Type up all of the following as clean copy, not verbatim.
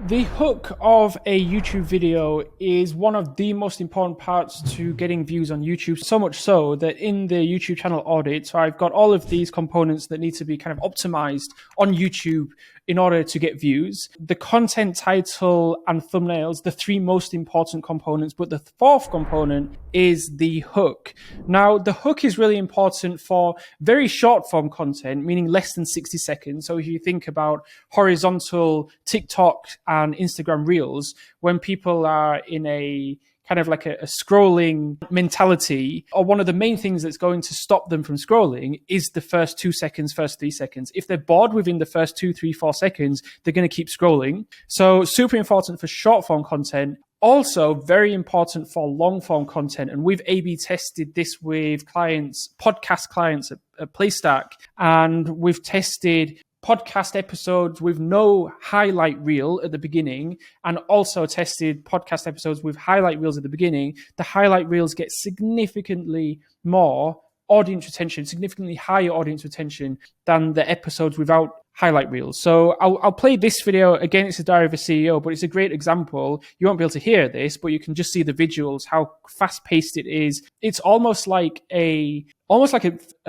The hook of a YouTube video is one of the most important parts to getting views on YouTube, so much so that in the YouTube channel audit, so I've got all of these components that need to be kind of optimized on YouTube in order to get views. The content, title, and thumbnails, the three most important components, but the fourth component is the hook. Now, the hook is really important for very short form content, meaning less than 60 seconds. So if you think about horizontal TikTok and Instagram Reels, when people are in a kind of like a scrolling mentality, or one of the main things that's going to stop them from scrolling is the first 2 seconds, first 3 seconds. If they're bored within the first 2, 3, 4 seconds, they're going to keep scrolling. So super important for short form content. Also very important for long form content. And we've A/B tested this with clients, podcast clients at Playstack, and we've tested podcast episodes with no highlight reel at the beginning, and also tested podcast episodes with highlight reels at the beginning. The highlight reels get significantly more audience retention, significantly higher audience retention than the episodes without highlight reels. So I'll play this video. Again, it's a Diary of a CEO, but it's a great example. You won't be able to hear this, but you can just see the visuals, how fast-paced it is. It's almost like a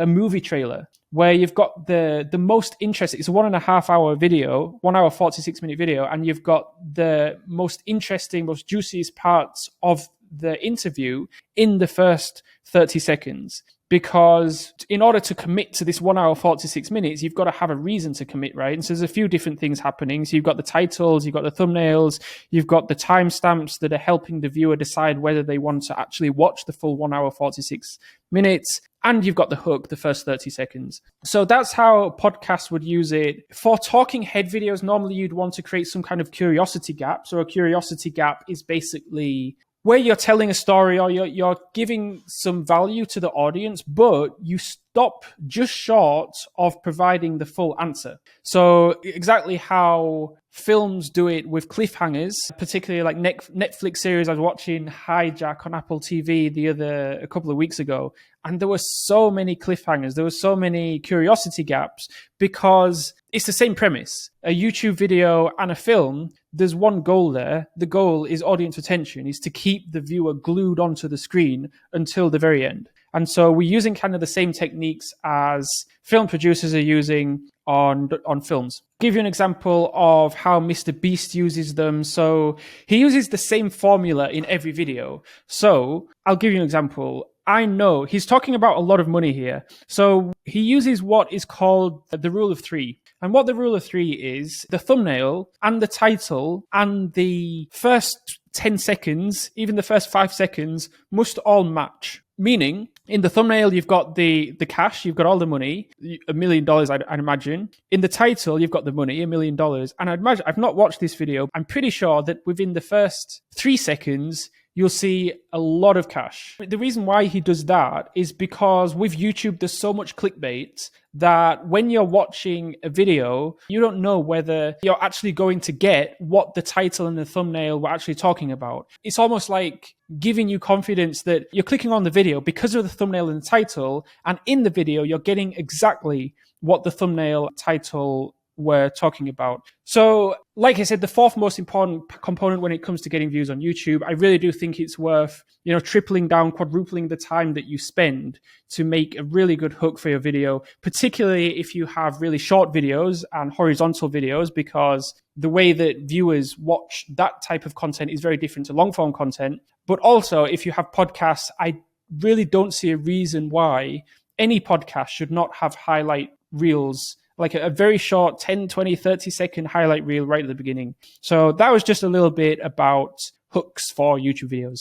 movie trailer, where you've got the most interesting, it's a 1.5 hour video, 1 hour, 46 minute video, and you've got the most interesting, most juiciest parts of the interview in the first 30 seconds. Because in order to commit to this 1 hour, 46 minutes, you've got to have a reason to commit, right? And so there's a few different things happening. So you've got the titles, you've got the thumbnails, you've got the timestamps that are helping the viewer decide whether they want to actually watch the full 1 hour, 46 minutes. And you've got the hook, the first 30 seconds. So that's how podcasts would use it. For talking head videos, normally you'd want to create some kind of curiosity gap. So a curiosity gap is basically where you're telling a story or you're giving some value to the audience, but you stop just short of providing the full answer. So exactly how films do it with cliffhangers, particularly like Netflix series. I was watching Hijack on Apple TV a couple of weeks ago, and there were so many cliffhangers. There were so many curiosity gaps because it's the same premise. A YouTube video and a film, there's one goal there. The goal is audience retention, is to keep the viewer glued onto the screen until the very end. And so we're using kind of the same techniques as film producers are using on films. I'll give you an example of how MrBeast uses them. So he uses the same formula in every video. So I'll give you an example. I know he's talking about a lot of money here. So he uses what is called the rule of three. And what the rule of three is, the thumbnail and the title and the first 10 seconds, even the first 5 seconds, must all match. Meaning, in the thumbnail, you've got the cash, you've got all the money, $1 million, I'd imagine. In the title, you've got the money, $1 million. And I'd imagine, I've not watched this video, I'm pretty sure that within the first 3 seconds, you'll see a lot of cash. The reason why he does that is because with YouTube, there's so much clickbait that when you're watching a video, you don't know whether you're actually going to get what the title and the thumbnail were actually talking about. It's almost like giving you confidence that you're clicking on the video because of the thumbnail and the title, and in the video, you're getting exactly what the thumbnail, title we're talking about. So, like I said, the fourth most important component when it comes to getting views on YouTube, I really do think it's worth, tripling down, quadrupling the time that you spend to make a really good hook for your video, particularly if you have really short videos and horizontal videos, because the way that viewers watch that type of content is very different to long form content. But also, if you have podcasts, I really don't see a reason why any podcast should not have highlight reels, like a very short 10, 20, 30 second highlight reel right at the beginning. So that was just a little bit about hooks for YouTube videos.